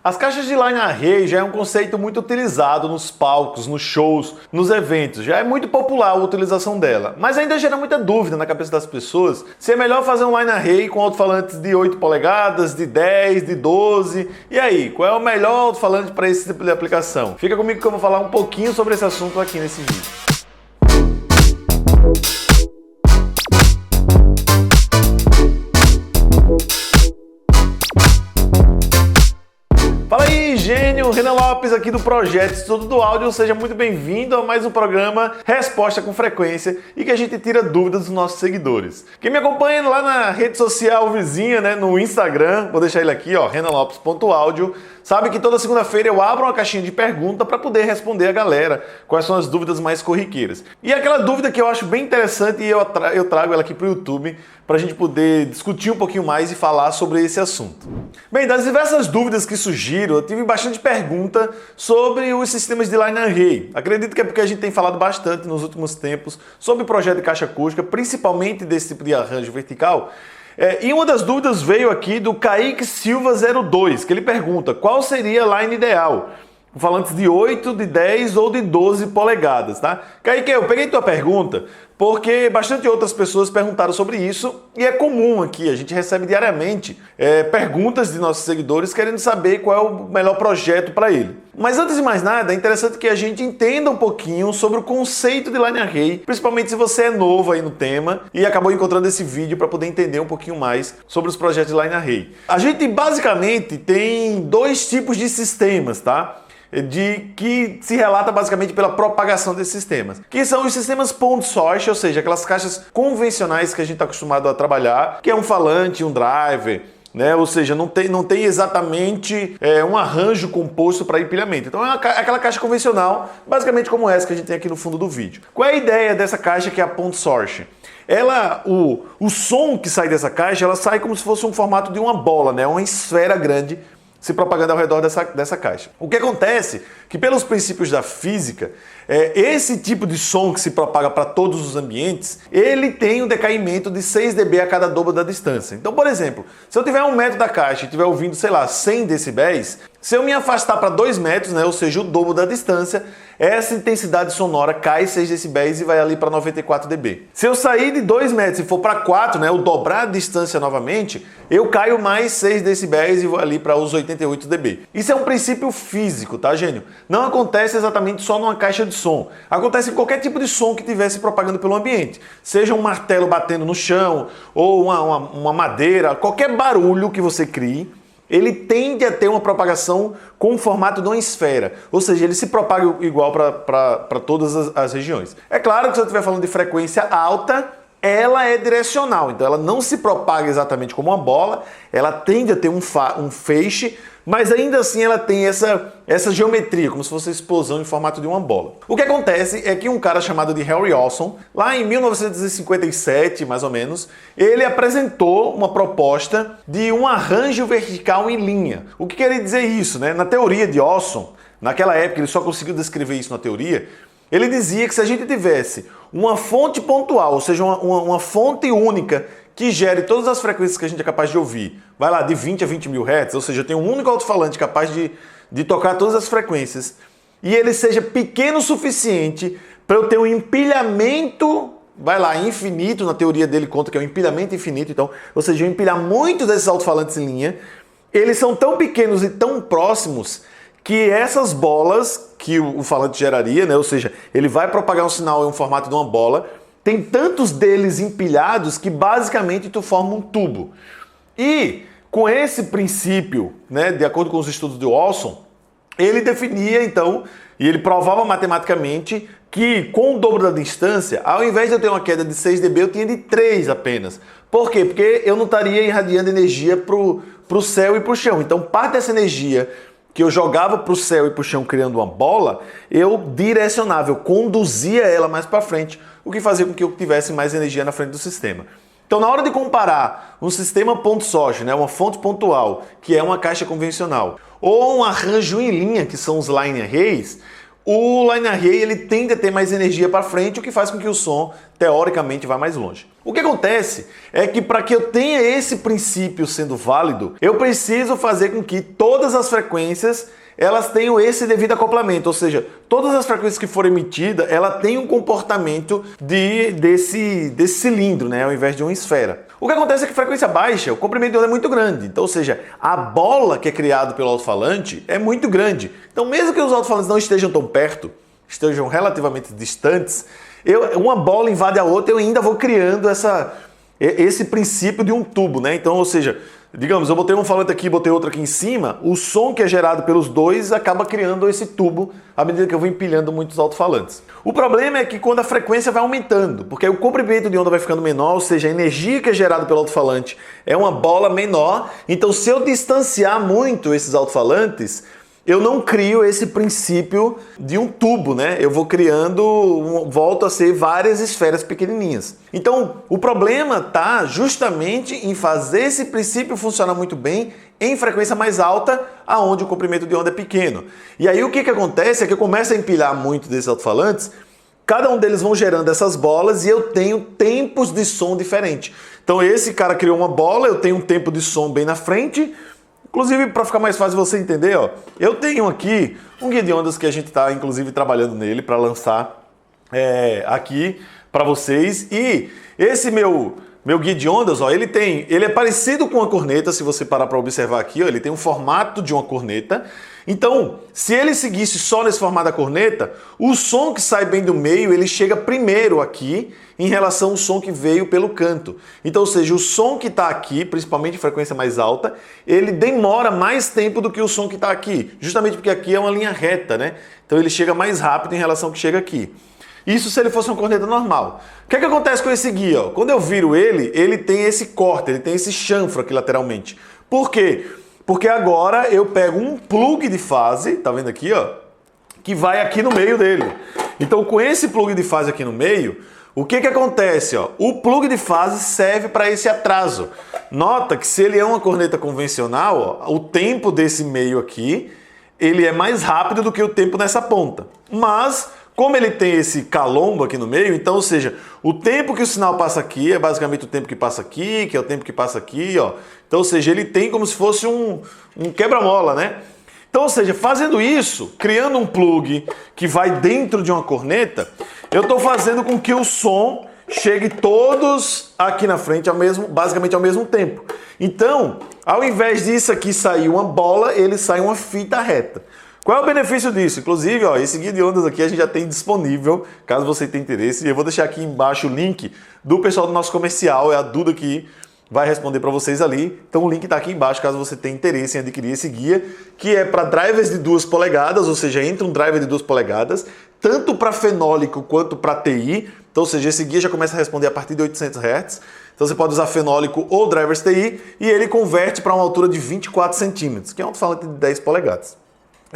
As caixas de line array já é um conceito muito utilizado nos palcos, nos shows, nos eventos. Já é muito popular a utilização dela. Mas ainda gera muita dúvida na cabeça das pessoas se é melhor fazer um line array com alto-falantes de 8 polegadas, de 10, de 12. E aí, qual é o melhor alto-falante para esse tipo de aplicação? Fica comigo que eu vou falar um pouquinho sobre esse assunto aqui nesse vídeo. Fala aí, gênio! Renan Lopes aqui do Projeto Estudo do Áudio. Seja muito bem-vindo a mais um programa Resposta com Frequência e que a gente tira dúvidas dos nossos seguidores. Quem me acompanha lá na rede social vizinha, no Instagram, vou deixar ele aqui, renanlopes.audio, sabe que toda segunda-feira eu abro uma caixinha de pergunta para poder responder a galera quais são as dúvidas mais corriqueiras. E aquela dúvida que eu acho bem interessante e eu trago ela aqui para o YouTube para a gente poder discutir um pouquinho mais e falar sobre esse assunto. Bem, das diversas dúvidas que surgiram, eu tive bastante pergunta sobre os sistemas de line array. Acredito que é porque a gente tem falado bastante nos últimos tempos sobre o projeto de caixa acústica, principalmente desse tipo de arranjo vertical. E uma das dúvidas veio aqui do Kaique Silva 02, que ele pergunta qual seria a line ideal, falantes de 8, de 10 ou de 12 polegadas, tá? Kaique, eu peguei tua pergunta porque bastante outras pessoas perguntaram sobre isso e é comum aqui, a gente recebe diariamente perguntas de nossos seguidores querendo saber qual é o melhor projeto para ele. Mas antes de mais nada, é interessante que a gente entenda um pouquinho sobre o conceito de line array, principalmente se você é novo aí no tema e acabou encontrando esse vídeo para poder entender um pouquinho mais sobre os projetos de line array. A gente basicamente tem dois tipos de sistemas, tá? Que se relata basicamente pela propagação desses sistemas, que são os sistemas point source, ou seja, aquelas caixas convencionais que a gente está acostumado a trabalhar, que é um falante, um driver, ou seja, não tem exatamente um arranjo composto para empilhamento. Então é aquela caixa convencional, basicamente como essa que a gente tem aqui no fundo do vídeo. Qual é a ideia dessa caixa que é a point source? O som que sai dessa caixa, ela sai como se fosse um formato de uma bola, uma esfera grande, se propagando ao redor dessa caixa. O que acontece é que, pelos princípios da física, esse tipo de som que se propaga para todos os ambientes, ele tem um decaimento de 6 dB a cada dobro da distância. Então, por exemplo, se eu tiver 1 metro da caixa e estiver ouvindo, 100 decibéis, se eu me afastar para 2 metros, ou seja, o dobro da distância, essa intensidade sonora cai 6 decibéis e vai ali para 94 dB. Se eu sair de 2 metros e for para 4, ou dobrar a distância novamente, eu caio mais 6 decibéis e vou ali para os 88 dB. Isso é um princípio físico, tá, gênio? Não acontece exatamente só numa caixa de som. Acontece em qualquer tipo de som que estivesse propagando pelo ambiente. Seja um martelo batendo no chão, ou uma madeira, qualquer barulho que você crie, ele tende a ter uma propagação com o formato de uma esfera. Ou seja, ele se propaga igual para todas as regiões. É claro que se eu estiver falando de frequência alta, ela é direcional. Então ela não se propaga exatamente como uma bola, ela tende a ter um feixe, mas ainda assim ela tem essa geometria, como se fosse uma explosão em formato de uma bola. O que acontece é que um cara chamado de Harry Olson, lá em 1957, mais ou menos, ele apresentou uma proposta de um arranjo vertical em linha. O que quer dizer isso, Na teoria de Olson, naquela época ele só conseguiu descrever isso na teoria, ele dizia que se a gente tivesse uma fonte pontual, ou seja, uma fonte única que gere todas as frequências que a gente é capaz de ouvir, vai lá de 20 a 20 mil Hz, ou seja, eu tenho um único alto-falante capaz de tocar todas as frequências, e ele seja pequeno o suficiente para eu ter um empilhamento, vai lá, infinito, na teoria dele conta que é um empilhamento infinito, então, ou seja, eu empilhar muito desses alto-falantes em linha, eles são tão pequenos e tão próximos que essas bolas que o falante geraria, ou seja, ele vai propagar um sinal em um formato de uma bola, tem tantos deles empilhados que basicamente tu forma um tubo. E com esse princípio, de acordo com os estudos de Olson, ele definia então, e ele provava matematicamente que com o dobro da distância, ao invés de eu ter uma queda de 6 dB, eu tinha de 3 apenas. Por quê? Porque eu não estaria irradiando energia para o céu e para o chão. Então parte dessa energia que eu jogava para o céu e para o chão criando uma bola, eu direcionava, eu conduzia ela mais para frente, o que fazia com que eu tivesse mais energia na frente do sistema. Então, na hora de comparar um sistema point source, uma fonte pontual, que é uma caixa convencional, ou um arranjo em linha, que são os line arrays, o line array ele tende a ter mais energia para frente, o que faz com que o som, teoricamente, vá mais longe. O que acontece é que para que eu tenha esse princípio sendo válido, eu preciso fazer com que todas as frequências elas tenham esse devido acoplamento, ou seja, todas as frequências que forem emitidas, ela tem um comportamento desse cilindro, né, ao invés de uma esfera. O que acontece é que frequência baixa, o comprimento de onda é muito grande, então, ou seja, a bola que é criada pelo alto-falante é muito grande. Então, mesmo que os alto-falantes não estejam tão perto, estejam relativamente distantes, uma bola invade a outra, eu ainda vou criando esse princípio de um tubo, né? Então, ou seja, digamos, eu botei um falante aqui, botei outro aqui em cima, o som que é gerado pelos dois acaba criando esse tubo à medida que eu vou empilhando muitos alto-falantes. O problema é que quando a frequência vai aumentando, porque aí o comprimento de onda vai ficando menor, ou seja, a energia que é gerada pelo alto-falante é uma bola menor, então se eu distanciar muito esses alto-falantes, eu não crio esse princípio de um tubo, né? Eu vou criando, volto a ser várias esferas pequenininhas. Então, o problema está justamente em fazer esse princípio funcionar muito bem em frequência mais alta, aonde o comprimento de onda é pequeno. E aí o que acontece é que eu começo a empilhar muito desses alto-falantes, cada um deles vão gerando essas bolas e eu tenho tempos de som diferentes. Então esse cara criou uma bola, eu tenho um tempo de som bem na frente. Inclusive, para ficar mais fácil você entender, ó, eu tenho aqui um guia de ondas que a gente está, inclusive, trabalhando nele para lançar aqui para vocês. E esse meu guia de ondas, ó, ele é parecido com uma corneta, se você parar para observar aqui, ó, ele tem um formato de uma corneta. Então, se ele seguisse só nesse formato da corneta, o som que sai bem do meio, ele chega primeiro aqui em relação ao som que veio pelo canto. Então, ou seja, o som que está aqui, principalmente em frequência mais alta, ele demora mais tempo do que o som que está aqui, justamente porque aqui é uma linha reta, né? Então ele chega mais rápido em relação ao que chega aqui. Isso se ele fosse uma corneta normal. O que acontece com esse guia? Ó? Quando eu viro ele tem esse corte, ele tem esse chanfro aqui lateralmente. Por quê? Porque agora eu pego um plug de fase, tá vendo aqui, ó, que vai aqui no meio dele. Então, com esse plug de fase aqui no meio, o que acontece? Ó? O plug de fase serve para esse atraso. Nota que se ele é uma corneta convencional, ó, o tempo desse meio aqui, ele é mais rápido do que o tempo nessa ponta. Mas, como ele tem esse calombo aqui no meio, então, ou seja, o tempo que o sinal passa aqui é basicamente o tempo que passa aqui, que é o tempo que passa aqui, ó. Então, ou seja, ele tem como se fosse um quebra-mola, né? Então, ou seja, fazendo isso, criando um plug que vai dentro de uma corneta, eu estou fazendo com que o som chegue todos aqui na frente basicamente ao mesmo tempo. Então, ao invés disso aqui sair uma bola, ele sai uma fita reta. Qual é o benefício disso? Inclusive, ó, esse guia de ondas aqui a gente já tem disponível, caso você tenha interesse. E eu vou deixar aqui embaixo o link do pessoal do nosso comercial, é a Duda que vai responder para vocês ali. Então o link está aqui embaixo, caso você tenha interesse em adquirir esse guia, que é para drivers de 2 polegadas, ou seja, entra um driver de 2 polegadas, tanto para fenólico quanto para TI. Então, ou seja, esse guia já começa a responder a partir de 800 Hz. Então você pode usar fenólico ou drivers TI e ele converte para uma altura de 24 centímetros, que é um alto-falante de 10 polegadas.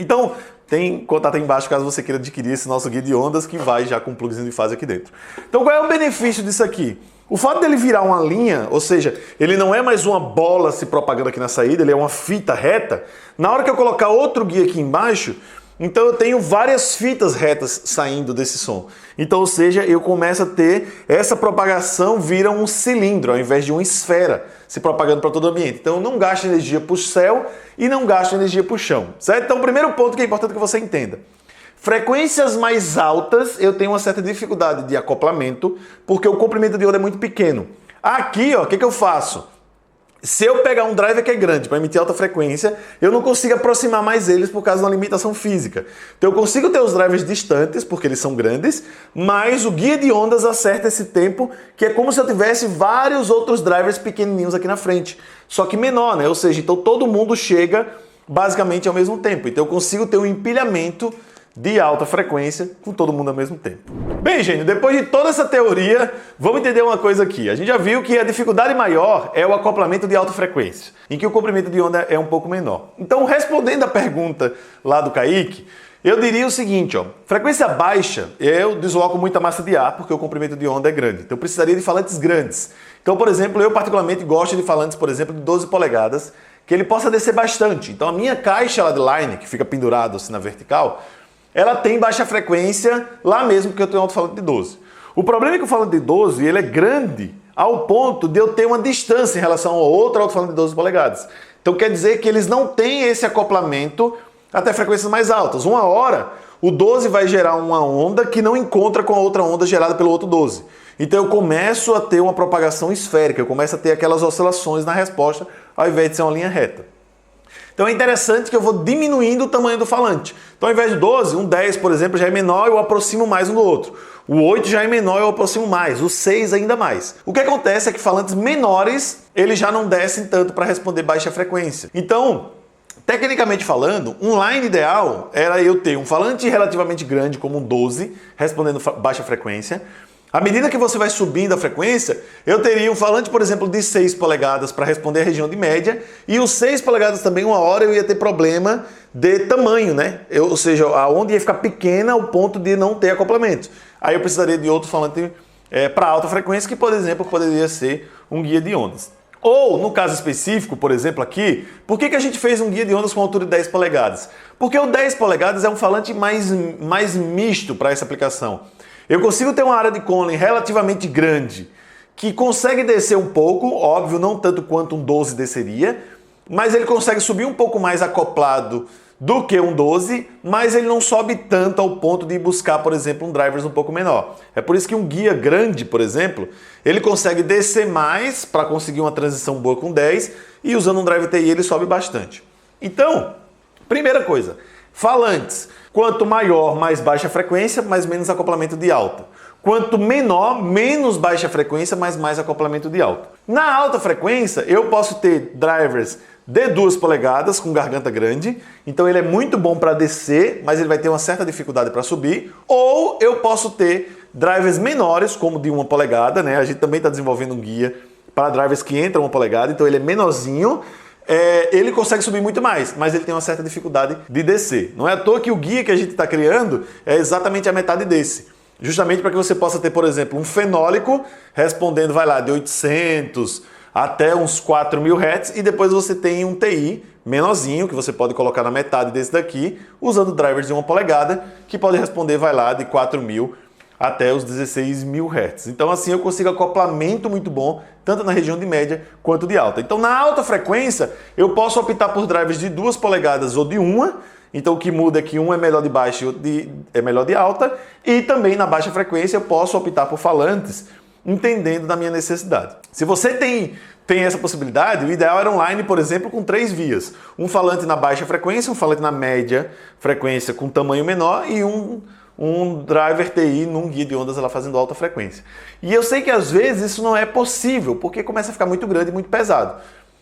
Então, tem contato aí embaixo caso você queira adquirir esse nosso guia de ondas que vai já com um plugzinho de fase aqui dentro. Então, qual é o benefício disso aqui? O fato dele virar uma linha, ou seja, ele não é mais uma bola se propagando aqui na saída, ele é uma fita reta. Na hora que eu colocar outro guia aqui embaixo, então eu tenho várias fitas retas saindo desse som. Então, ou seja, eu começo a ter essa propagação vira um cilindro, ao invés de uma esfera, se propagando para todo o ambiente. Então eu não gasto energia para o céu e não gasto energia para o chão, certo? Então o primeiro ponto que é importante que você entenda. Frequências mais altas eu tenho uma certa dificuldade de acoplamento, porque o comprimento de onda é muito pequeno. Aqui, ó, o que eu faço? Se eu pegar um driver que é grande para emitir alta frequência, eu não consigo aproximar mais eles por causa da limitação física. Então eu consigo ter os drivers distantes, porque eles são grandes, mas o guia de ondas acerta esse tempo, que é como se eu tivesse vários outros drivers pequenininhos aqui na frente. Só que menor, né? Ou seja, então todo mundo chega basicamente ao mesmo tempo. Então eu consigo ter um empilhamento de alta frequência com todo mundo ao mesmo tempo. Bem, gente, depois de toda essa teoria, vamos entender uma coisa aqui. A gente já viu que a dificuldade maior é o acoplamento de alta frequência, em que o comprimento de onda é um pouco menor. Então, respondendo a pergunta lá do Kaique, eu diria o seguinte, ó, frequência baixa, eu desloco muita massa de ar porque o comprimento de onda é grande. Então, eu precisaria de falantes grandes. Então, por exemplo, eu particularmente gosto de falantes, por exemplo, de 12 polegadas, que ele possa descer bastante. Então, a minha caixa lá de line, que fica pendurado assim na vertical, ela tem baixa frequência lá mesmo que eu tenho um alto-falante de 12. O problema é que o falante de 12 ele é grande ao ponto de eu ter uma distância em relação ao outro alto-falante de 12 polegadas. Então quer dizer que eles não têm esse acoplamento até frequências mais altas. Uma hora, o 12 vai gerar uma onda que não encontra com a outra onda gerada pelo outro 12. Então eu começo a ter uma propagação esférica, eu começo a ter aquelas oscilações na resposta, ao invés de ser uma linha reta. Então é interessante que eu vou diminuindo o tamanho do falante. Então ao invés de 12, um 10, por exemplo, já é menor, eu aproximo mais um do outro. O 8 já é menor, eu aproximo mais. O 6 ainda mais. O que acontece é que falantes menores, eles já não descem tanto para responder baixa frequência. Então, tecnicamente falando, um line ideal era eu ter um falante relativamente grande, como um 12, respondendo baixa frequência. À medida que você vai subindo a frequência, eu teria um falante, por exemplo, de 6 polegadas para responder a região de média, e os 6 polegadas também, uma hora eu ia ter problema de tamanho, né? Ou seja, a onda ia ficar pequena ao ponto de não ter acoplamento. Aí eu precisaria de outro falante para alta frequência, que, por exemplo, poderia ser um guia de ondas. Ou, no caso específico, por exemplo aqui, por que a gente fez um guia de ondas com altura de 10 polegadas? Porque o 10 polegadas é um falante mais misto para essa aplicação. Eu consigo ter uma área de Conley relativamente grande, que consegue descer um pouco, óbvio, não tanto quanto um 12 desceria, mas ele consegue subir um pouco mais acoplado do que um 12, mas ele não sobe tanto ao ponto de buscar, por exemplo, um drivers um pouco menor. É por isso que um guia grande, por exemplo, ele consegue descer mais para conseguir uma transição boa com 10 e usando um driver TI ele sobe bastante. Então, primeira coisa, falantes. Quanto maior, mais baixa frequência, mais menos acoplamento de alta. Quanto menor, menos baixa frequência, mais acoplamento de alta. Na alta frequência, eu posso ter drivers de 2 polegadas com garganta grande, então ele é muito bom para descer, mas ele vai ter uma certa dificuldade para subir. Ou eu posso ter drivers menores, como de 1 polegada, né? A gente também está desenvolvendo um guia para drivers que entram 1 polegada, então ele é menorzinho. Ele consegue subir muito mais, mas ele tem uma certa dificuldade de descer. Não é à toa que o guia que a gente está criando é exatamente a metade desse. Justamente para que você possa ter, por exemplo, um fenólico respondendo, vai lá, de 800 até uns 4.000 Hz, e depois você tem um TI menorzinho, que você pode colocar na metade desse daqui, usando drivers de 1 polegada, que pode responder, vai lá, de 4.000 até os 16.000 Hz. Então assim eu consigo acoplamento muito bom, tanto na região de média quanto de alta. Então na alta frequência eu posso optar por drivers de 2 polegadas ou de 1, então o que muda é que um é melhor de baixa e outro é melhor de alta, e também na baixa frequência eu posso optar por falantes, entendendo da minha necessidade. Se você tem essa possibilidade, o ideal era um line, por exemplo, com 3 vias. Um falante na baixa frequência, um falante na média frequência com tamanho menor e um driver TI num guia de ondas ela fazendo alta frequência. E eu sei que às vezes isso não é possível, porque começa a ficar muito grande e muito pesado.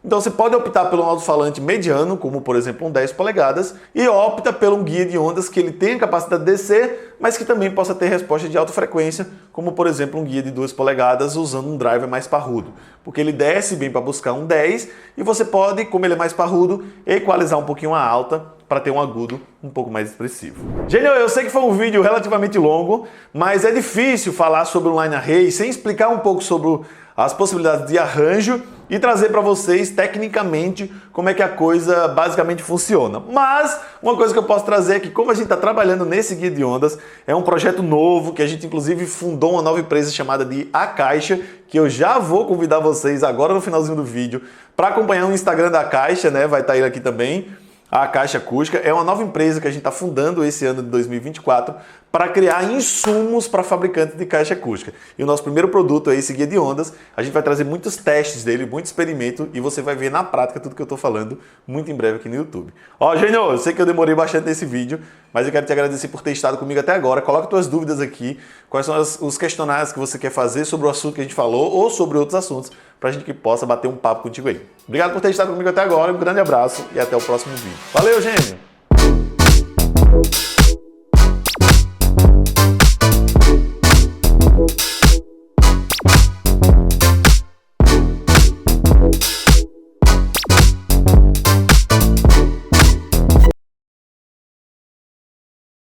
Então você pode optar pelo alto-falante mediano, como por exemplo um 10 polegadas, e opta pelo um guia de ondas que ele tenha capacidade de descer, mas que também possa ter resposta de alta frequência, como por exemplo um guia de 2 polegadas usando um driver mais parrudo. Porque ele desce bem para buscar um 10 e você pode, como ele é mais parrudo, equalizar um pouquinho a alta para ter um agudo um pouco mais expressivo. Genial, eu sei que foi um vídeo relativamente longo, mas é difícil falar sobre o line array sem explicar um pouco sobre as possibilidades de arranjo e trazer para vocês tecnicamente como é que a coisa basicamente funciona. Mas uma coisa que eu posso trazer é que como a gente está trabalhando nesse guia de ondas, é um projeto novo que a gente inclusive fundou uma nova empresa chamada de A Caixa, que eu já vou convidar vocês agora no finalzinho do vídeo para acompanhar o Instagram da Caixa, né? Vai estar ele aqui também. A Caixa Acústica é uma nova empresa que a gente está fundando esse ano de 2024 para criar insumos para fabricantes de caixa acústica. E o nosso primeiro produto é esse guia de ondas. A gente vai trazer muitos testes dele, muito experimento, e você vai ver na prática tudo que eu estou falando muito em breve aqui no YouTube. Ó, Gênio, eu sei que eu demorei bastante nesse vídeo, mas eu quero te agradecer por ter estado comigo até agora. Coloca tuas dúvidas aqui, quais são os questionários que você quer fazer sobre o assunto que a gente falou ou sobre outros assuntos, para a gente que possa bater um papo contigo aí. Obrigado por ter estado comigo até agora, um grande abraço e até o próximo vídeo. Valeu, Gênio!